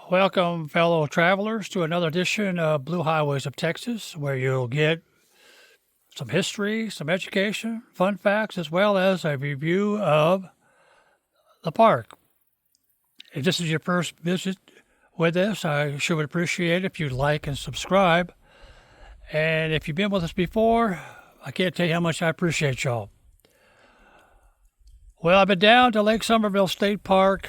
Welcome, fellow travelers, to another edition of Blue Highways of Texas, where you'll get some history, some education, fun facts, as well as a review of the park. If this is your first visit with us, I sure would appreciate it if you'd like and subscribe. And if you've been with us before, I can't tell you how much I appreciate y'all. Well, I've been down to Lake Somerville State Park.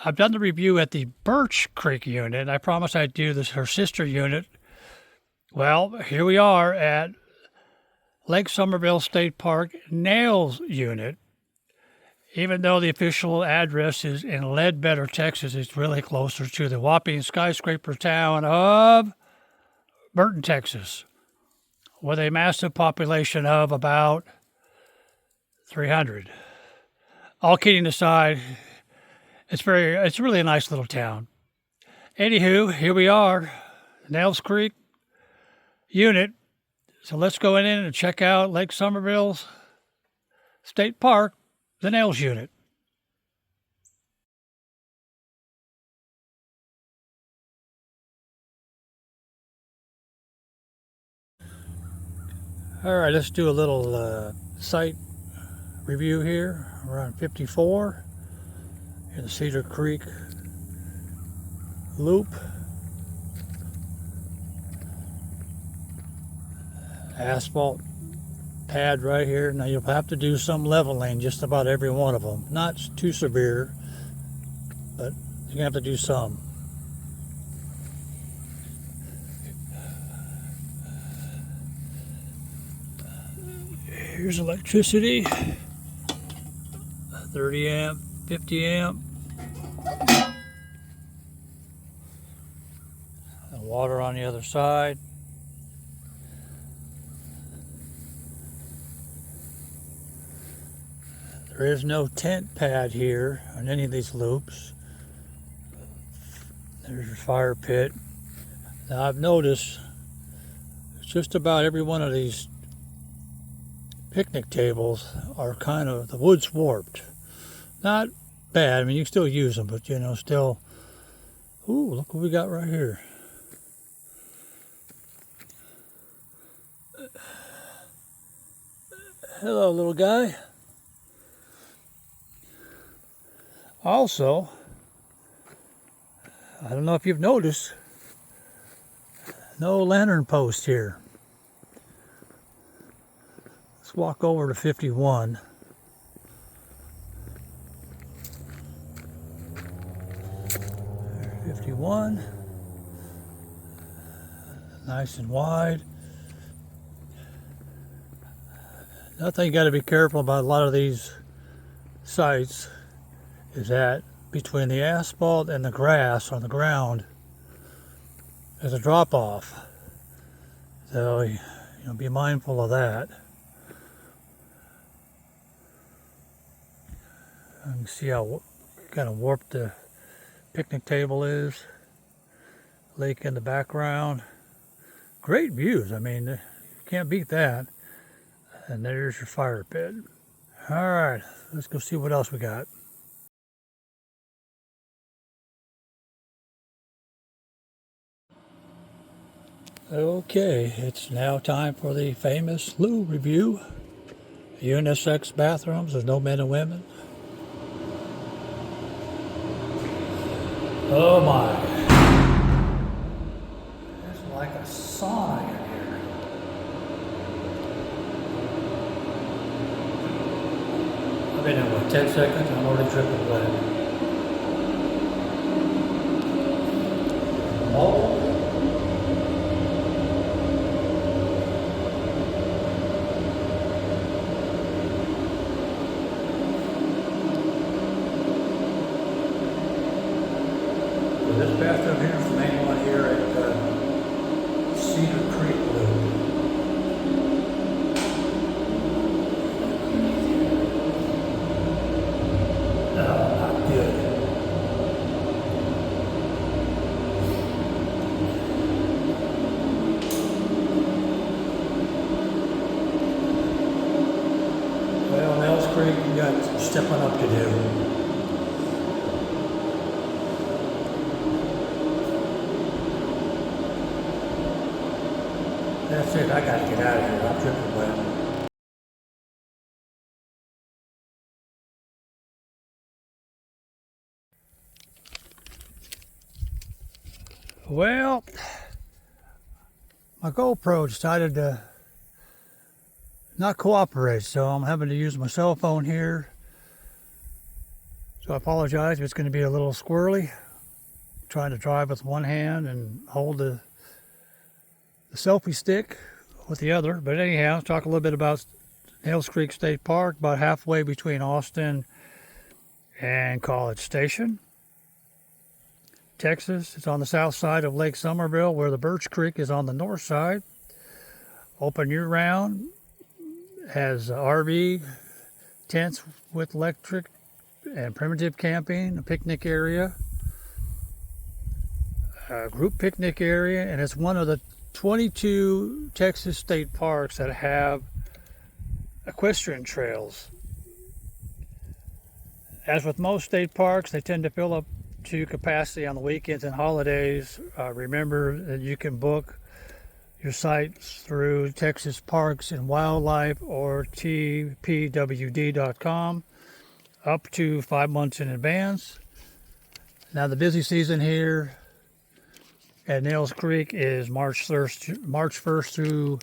I've done the review at the Birch Creek unit. I promised I'd do this, her sister unit. Well, here we are at Lake Somerville State Park Nails unit. Even though the official address is in Ledbetter, Texas, it's really closer to the whopping skyscraper town of Burton, Texas, with a massive population of about 300. All kidding aside, it's really a nice little town. Anywho, here we are, Nails Creek unit. So let's go in and check out Lake Somerville's State Park, the Nails unit. All right, let's do a little site review here. We're on 54 in the Cedar Creek Loop. Asphalt pad right here. Now you'll have to do some leveling, just about every one of them. Not too severe, but you're gonna have to do some. Here's electricity, 30 amp, 50 amp. And water on the other side. There is no tent pad here on any of these loops. There's your fire pit. Now I've noticed just about every one of these picnic tables are kind of, the wood's warped. Not bad, I mean you can still use them, but still. Ooh, look what we got right here. Hello, little guy. Also, I don't know if you've noticed, no lantern post here. Let's walk over to 51. There's 51. Nice and wide. Another thing you got to be careful about a lot of these sites is that between the asphalt and the grass on the ground, there's a drop off. So, be mindful of that. You can see how kind of warped the picnic table is. Lake in the background. Great views. I mean, you can't beat that. And there's your fire pit. All right, let's go see what else we got. Okay, it's now time for the famous loo review. Unisex bathrooms, there's no men and women. Oh my. It's like a sauna in here. I've been in 10 seconds, I'm already dripping wet. Oh. This bathroom here is the main one here at Cedar Creek Loop. No, not good. Well, Nails Creek, you got some stepping up to do. That's it. I gotta get out of here. I'm dripping wet. Well, my GoPro decided to not cooperate, so I'm having to use my cell phone here. So I apologize if it's going to be a little squirrely. I'm trying to drive with one hand and hold the selfie stick with the other. But anyhow, let's talk a little bit about Nails Creek State Park, about halfway between Austin and College Station, Texas. It's on the south side of Lake Somerville, where the Birch Creek is on the north side. Open year-round. Has RV, tents with electric and primitive camping, a picnic area, a group picnic area, and it's one of the 22 Texas state parks that have equestrian trails. As with most state parks, they tend to fill up to capacity on the weekends and holidays. Remember that you can book your sites through Texas Parks and Wildlife or tpwd.com up to 5 months in advance. Now the busy season here at Nails Creek is March 1st through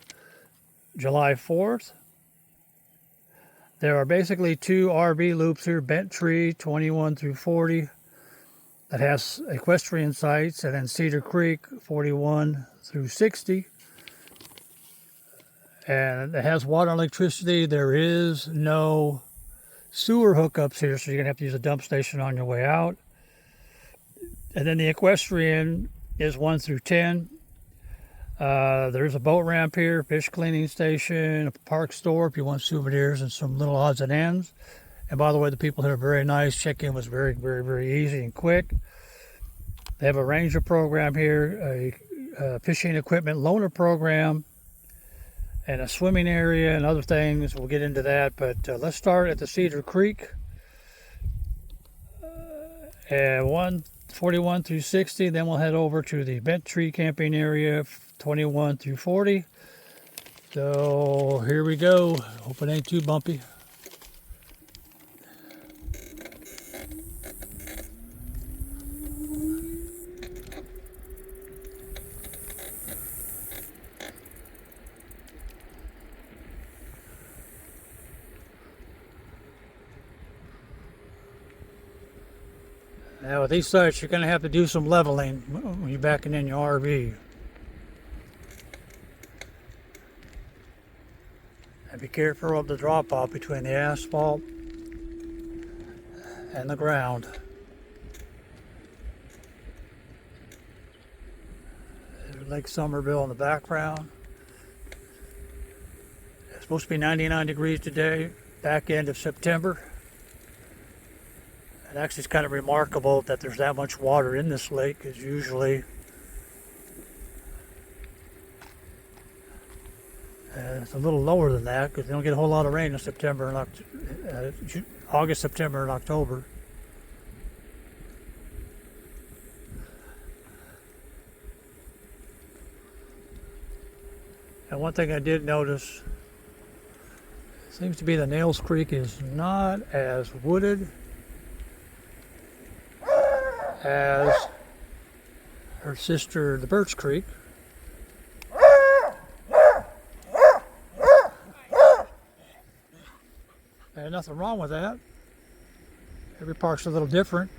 July 4th. There are basically 2 RV loops here, Bent Tree 21 through 40, that has equestrian sites, and then Cedar Creek 41 through 60. And it has water and electricity. There is no sewer hookups here, so you're going to have to use a dump station on your way out. And then the equestrian is 1 through 10. There's a boat ramp here, fish cleaning station, a park store if you want souvenirs and some little odds and ends. And by the way, the people here are very nice. Check-in was very, very, very easy and quick. They have a ranger program here, a fishing equipment loaner program, and a swimming area and other things. We'll get into that, but let's start at the Cedar Creek. And 141 through 60, then we'll head over to the Bent Tree camping area, 21 through 40. So here we go. Hope it ain't too bumpy. Now with these sites, you're going to have to do some leveling when you're backing in your RV. And be careful of the drop off between the asphalt and the ground. There's Lake Somerville in the background. It's supposed to be 99 degrees today, back end of September. And actually, it's kind of remarkable that there's that much water in this lake, because usually it's a little lower than that, because they don't get a whole lot of rain in September and August, September, and October. And one thing I did notice, seems to be the Nails Creek is not as wooded as her sister, the Birch Creek. And nothing wrong with that. Every park's a little different.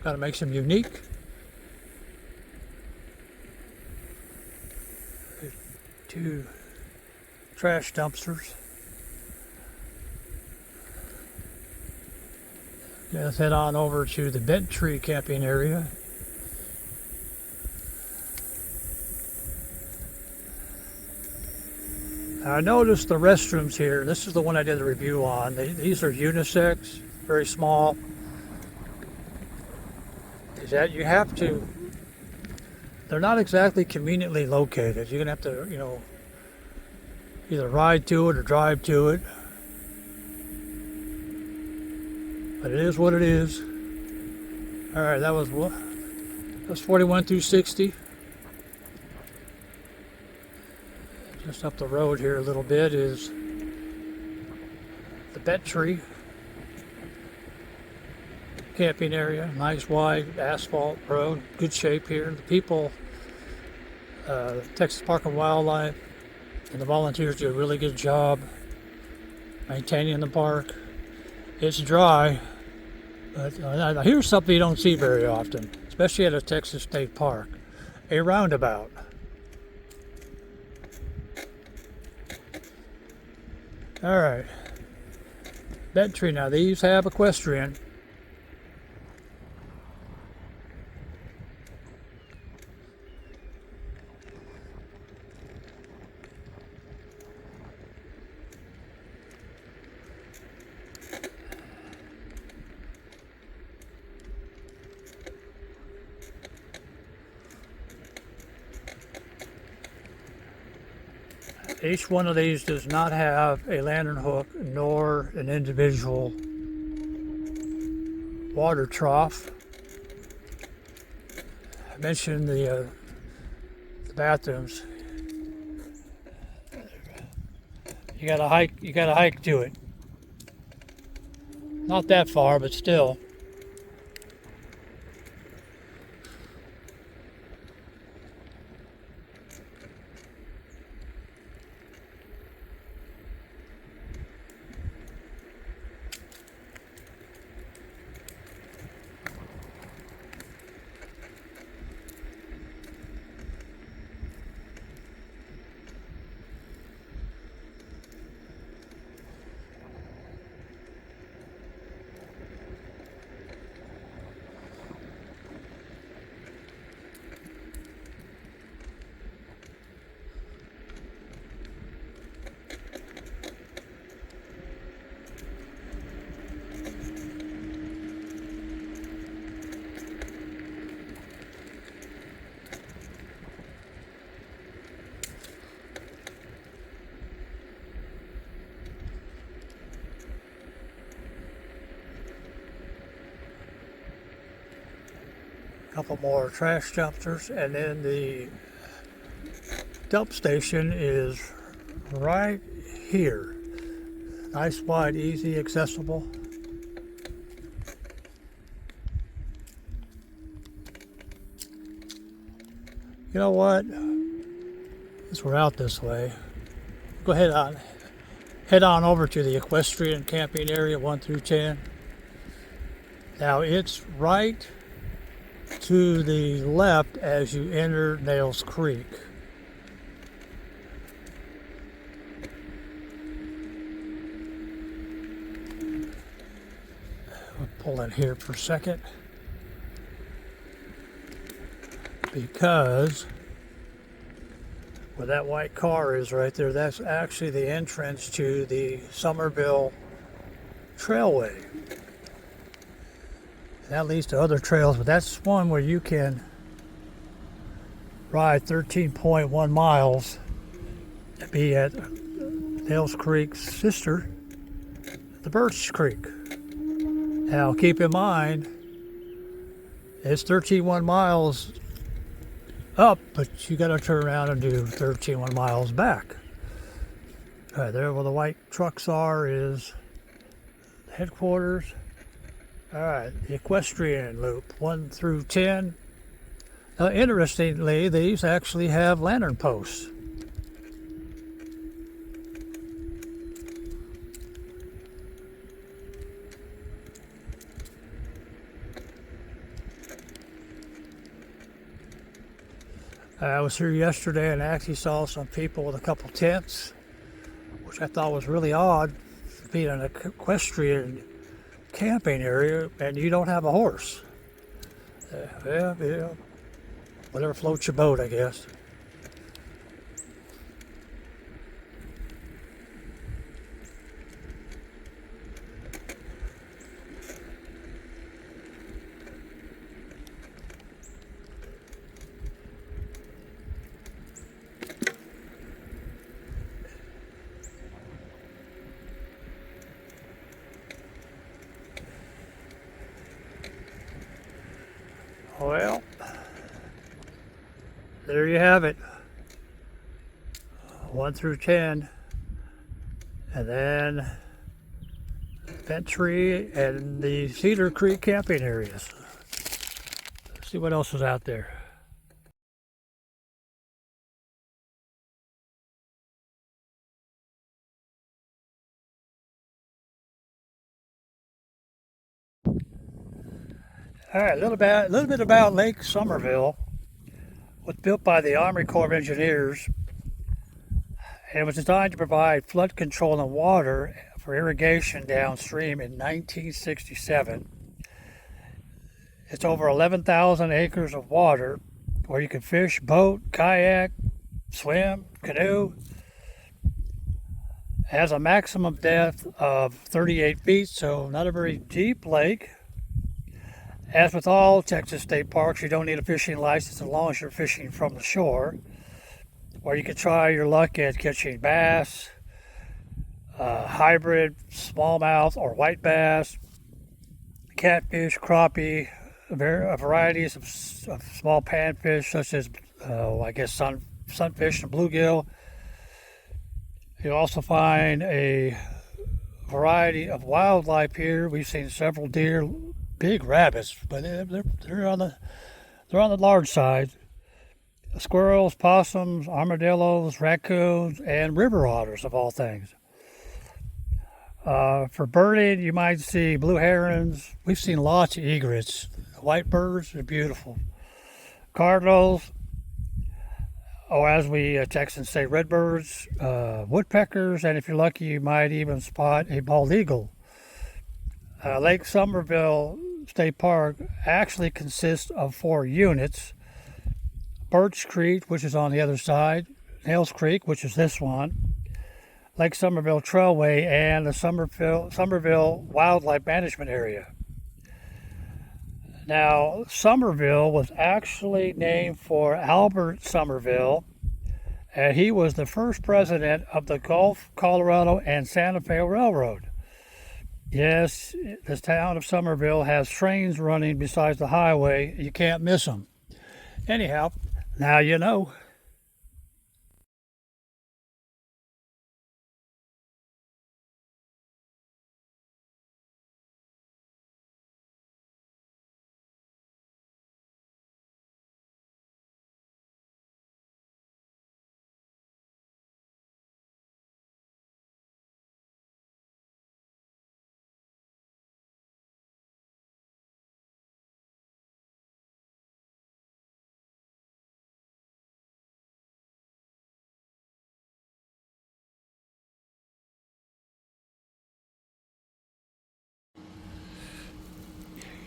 Kind of makes them unique. There's 2 trash dumpsters. Let's head on over to the Bent Tree camping area. I noticed the restrooms here. This is the one I did the review on. These are unisex, very small. Is that you have to, they're not exactly conveniently located. You're going to have to, either ride to it or drive to it. But it is what it is. All right, that was 41 through 60. Just up the road here a little bit is the Bet Tree camping area. Nice wide asphalt road, good shape here. The people, Texas Park and Wildlife, and the volunteers do a really good job maintaining the park. It's dry, but here's something you don't see very often, especially at a Texas state park: a roundabout. All right, Bet Tree. Now these have equestrian. Each one of these does not have a lantern hook nor an individual water trough. I mentioned the bathrooms. You gotta hike to it. Not that far, but still. Couple more trash dumpsters, and then the dump station is right here. Nice, wide, easy, accessible. You know what? Since we're out this way, go ahead on, head on over to the equestrian camping area 1 through 10. Now it's right to the left as you enter Nails Creek. We'll pull in here for a second, because where that white car is right there, that's actually the entrance to the Somerville Trailway. That leads to other trails, but that's one where you can ride 13.1 miles and be at Nails Creek's sister, the Birch Creek. Now keep in mind, it's 13.1 miles up, but you got to turn around and do 13.1 miles back. Right there where the white trucks are is the headquarters. All right, the equestrian loop 1 through 10. Now, interestingly, these actually have lantern posts. I was here yesterday and actually saw some people with a couple tents, which I thought was really odd, being an equestrian camping area and you don't have a horse. Yeah, whatever floats your boat, I guess. Well, there you have it. 1 through 10, and then Bent Tree and the Cedar Creek camping areas. Let's see what else is out there. All right, a little bit about Lake Somerville. It was built by the Army Corps of Engineers, and it was designed to provide flood control and water for irrigation downstream in 1967. It's over 11,000 acres of water where you can fish, boat, kayak, swim, canoe. It has a maximum depth of 38 feet, so not a very deep lake. As with all Texas state parks, you don't need a fishing license as long as you're fishing from the shore, or you can try your luck at catching bass, hybrid smallmouth or white bass, catfish, crappie, varieties of small panfish such as, sunfish and bluegill. You'll also find a variety of wildlife here. We've seen several deer, big rabbits, but they're on the large side. Squirrels, possums, armadillos, raccoons, and river otters of all things. For birding, you might see blue herons. We've seen lots of egrets. White birds are beautiful. Cardinals, or as we Texans say, redbirds, woodpeckers, and if you're lucky, you might even spot a bald eagle. Lake Somerville State Park actually consists of 4 units. Birch Creek, which is on the other side, Nails Creek, which is this one, Lake Somerville Trailway, and the Somerville Wildlife Management Area. Now, Somerville was actually named for Albert Somerville, and he was the first president of the Gulf, Colorado, and Santa Fe Railroad. Yes, the town of Somerville has trains running besides the highway. You can't miss them. Anyhow, now you know.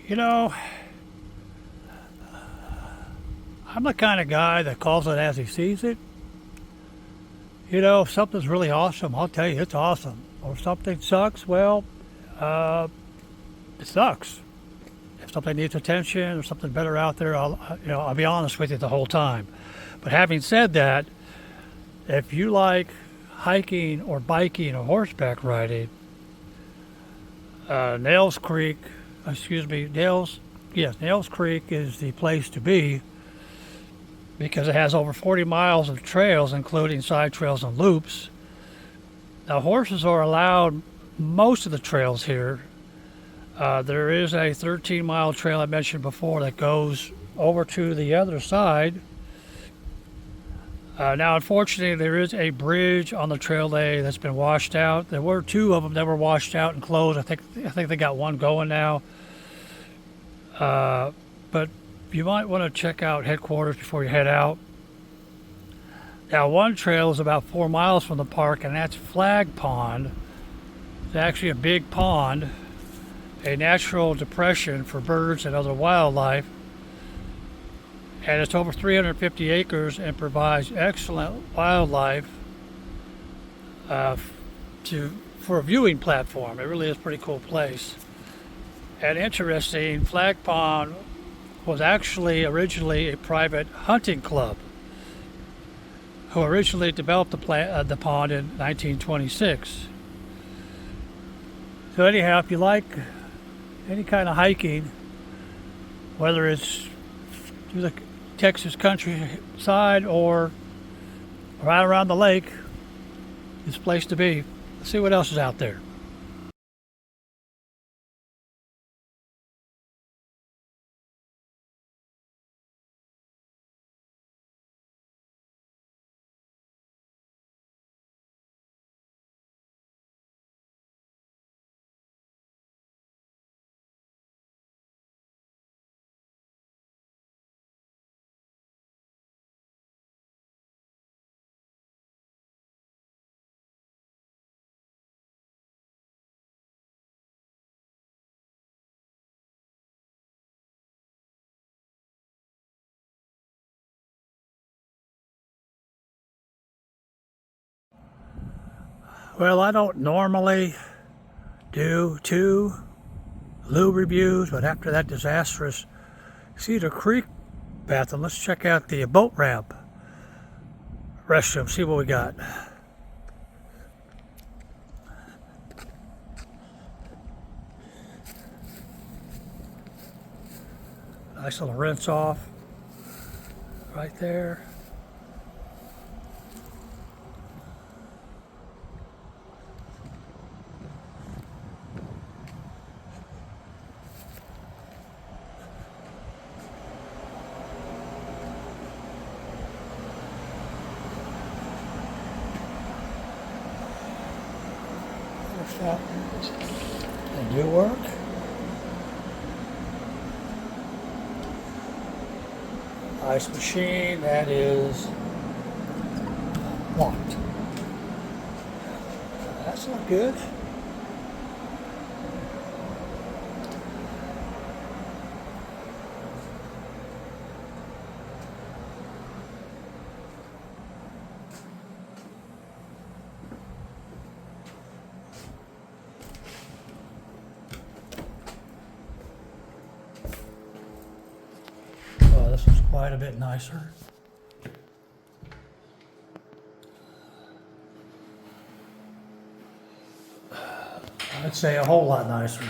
You know, I'm the kind of guy that calls it as he sees it. You know, if something's really awesome, I'll tell you it's awesome. Or if something sucks, well, it sucks. If something needs attention or something better out there, I'll be honest with you the whole time. But having said that, if you like hiking or biking or horseback riding, Nails Creek is the place to be because it has over 40 miles of trails, including side trails and loops. Now, horses are allowed most of the trails here. There is a 13-mile trail I mentioned before that goes over to the other side. Now, unfortunately, there is a bridge on the trailway that's been washed out. There were 2 of them that were washed out and closed. I think they got one going now. But you might want to check out headquarters before you head out. Now, one trail is about 4 miles from the park, and that's Flag Pond. It's actually a big pond, a natural depression for birds and other wildlife. And it's over 350 acres and provides excellent wildlife for a viewing platform. It really is a pretty cool place. And interesting, Flag Pond was actually originally a private hunting club who originally developed the pond in 1926. So anyhow, if you like any kind of hiking, whether it's through the Texas countryside or right around the lake, This place to be. Let's see what else is out there. Well, I don't normally do two lube reviews, but after that disastrous Cedar Creek bathroom, let's check out the boat ramp restroom, see what we got. Nice little rinse off right there. They do work. Ice machine that is locked. That's not good. Oh, this is quite a bit nicer. I'd say a whole lot nicer.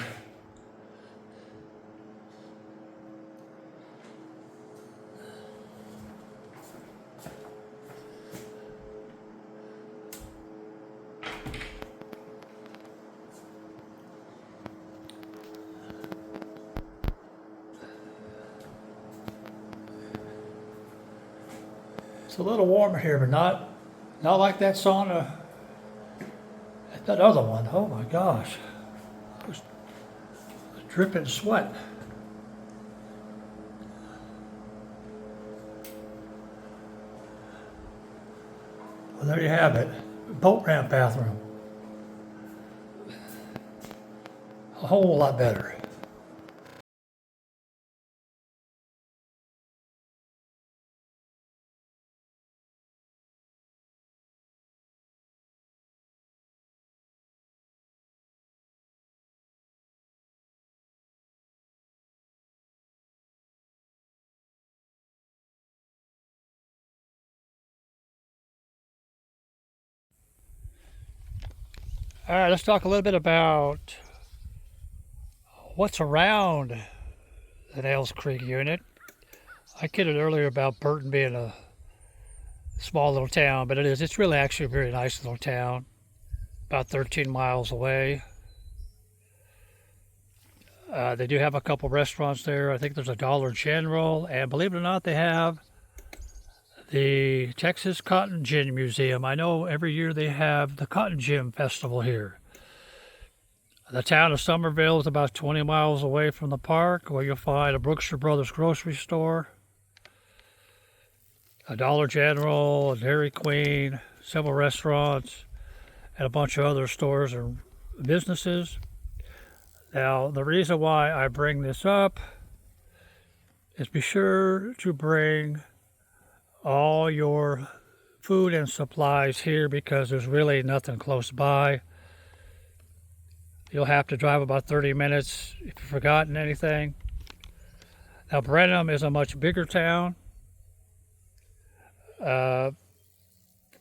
It's a little warmer here, but not like that sauna. That other one, oh my gosh, I was dripping sweat. Well, there you have it, boat ramp bathroom. A whole lot better. All right, let's talk a little bit about what's around the Nails Creek unit. I kidded earlier about Burton being a small little town, but it is. It's really actually a very nice little town, about 13 miles away. They do have a couple restaurants there. I think there's a Dollar General, and believe it or not, they have the Texas Cotton Gin Museum. I know every year they have the Cotton Gin Festival here. The town of Somerville is about 20 miles away from the park, where you'll find a Brookshire Brothers grocery store, a Dollar General, a Dairy Queen, several restaurants, and a bunch of other stores and businesses. Now, the reason why I bring this up is be sure to bring all your food and supplies here, because there's really nothing close by. You'll have to drive about 30 minutes if you've forgotten anything. Now, Brenham is a much bigger town,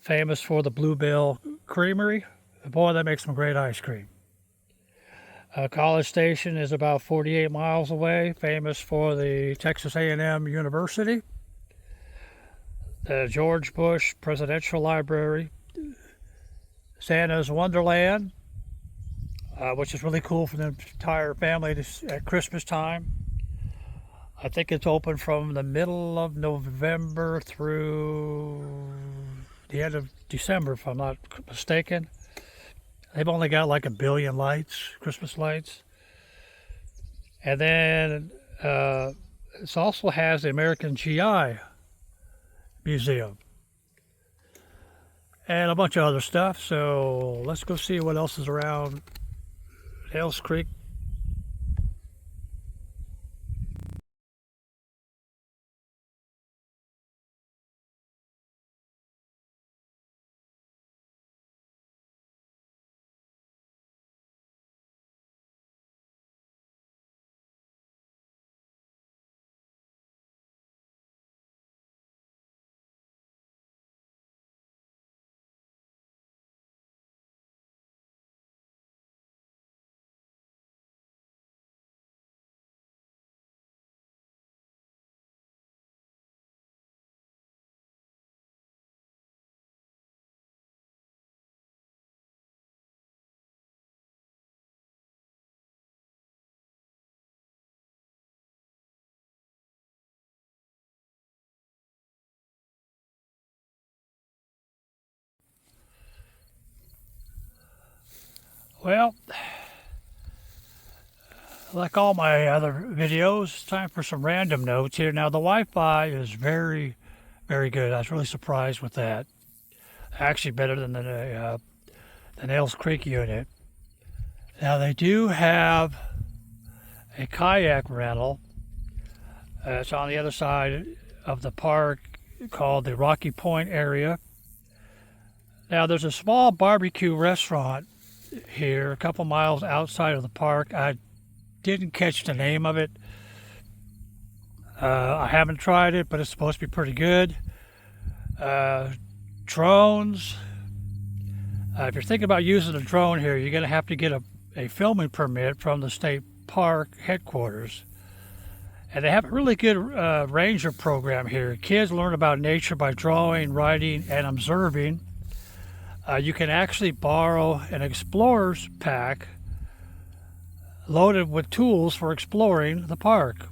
famous for the Bluebell Creamery. Boy, they make some great ice cream. College Station is about 48 miles away, famous for the Texas A&M University. The George Bush Presidential Library, Santa's Wonderland, which is really cool for the entire family at Christmas time. I think it's open from the middle of November through the end of December, if I'm not mistaken. They've only got like 1 billion lights, Christmas lights. And then it also has the American GI Museum and a bunch of other stuff. So let's go see what else is around Hales Creek. Well, like all my other videos, it's time for some random notes here. Now, the Wi-Fi is very, very good. I was really surprised with that. Actually, better than the Nails Creek unit. Now, they do have a kayak rental. It's on the other side of the park called the Rocky Point area. Now, there's a small barbecue restaurant here a couple miles outside of the park. I didn't catch the name of it. I haven't tried it, but it's supposed to be pretty good. Drones. If you're thinking about using a drone here, you're going to have to get a filming permit from the state park headquarters. And they have a really good ranger program here. Kids learn about nature by drawing, writing, and observing. You can actually borrow an explorer's pack loaded with tools for exploring the park.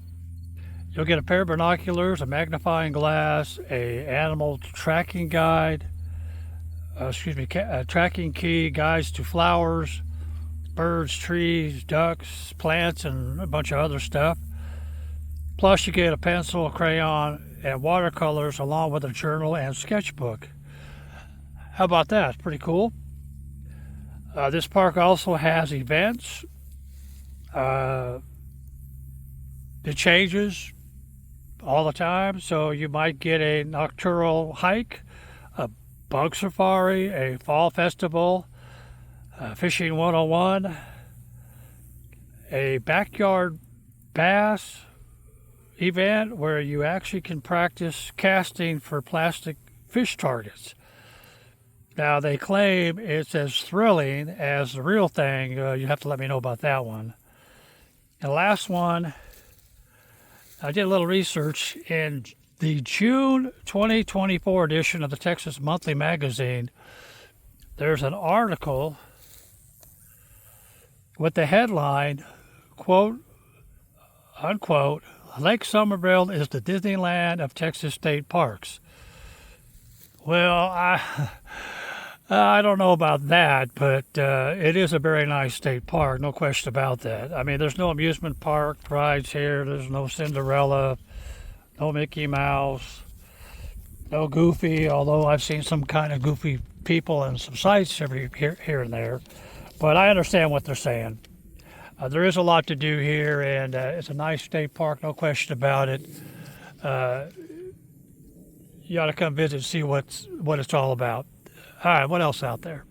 You'll get a pair of binoculars, a magnifying glass, a animal tracking guide, tracking key, guides to flowers, birds, trees, ducks, plants, and a bunch of other stuff. Plus, you get a pencil, a crayon, and watercolors along with a journal and sketchbook. How about that? Pretty cool. This park also has events. It changes all the time, so you might get a nocturnal hike, a bug safari, a fall festival, fishing 101, a backyard bass event where you actually can practice casting for plastic fish targets. Now, they claim it's as thrilling as the real thing. You have to let me know about that one. And the last one, I did a little research. In the June 2024 edition of the Texas Monthly Magazine, there's an article with the headline, quote, unquote, Lake Somerville is the Disneyland of Texas state parks. Well, I don't know about that, but it is a very nice state park, no question about that. I mean, there's no amusement park rides here. There's no Cinderella, no Mickey Mouse, no Goofy, although I've seen some kind of goofy people and some sights here and there. But I understand what they're saying. There is a lot to do here, and it's a nice state park, no question about it. You ought to come visit and see what it's all about. All right, what else out there?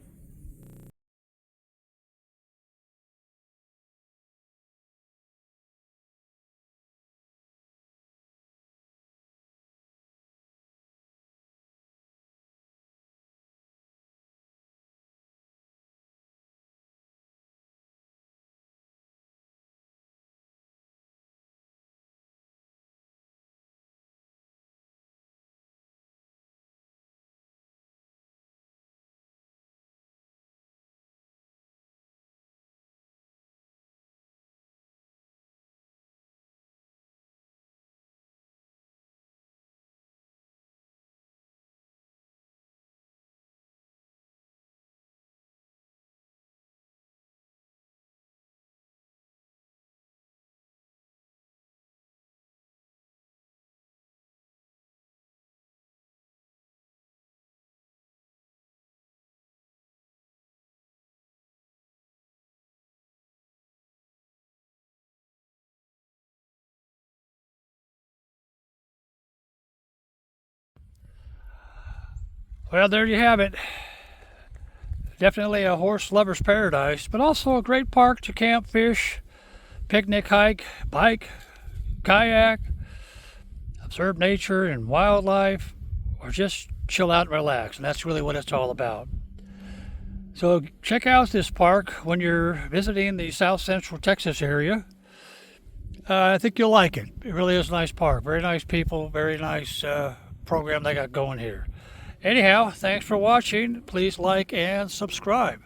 Well, there you have it. Definitely a horse lover's paradise, but also a great park to camp, fish, picnic, hike, bike, kayak, observe nature and wildlife, or just chill out and relax. And that's really what it's all about. So check out this park when you're visiting the South Central Texas area. I think you'll like it. It really is a nice park. Very nice people, very nice program they got going here. Anyhow, thanks for watching. Please like and subscribe.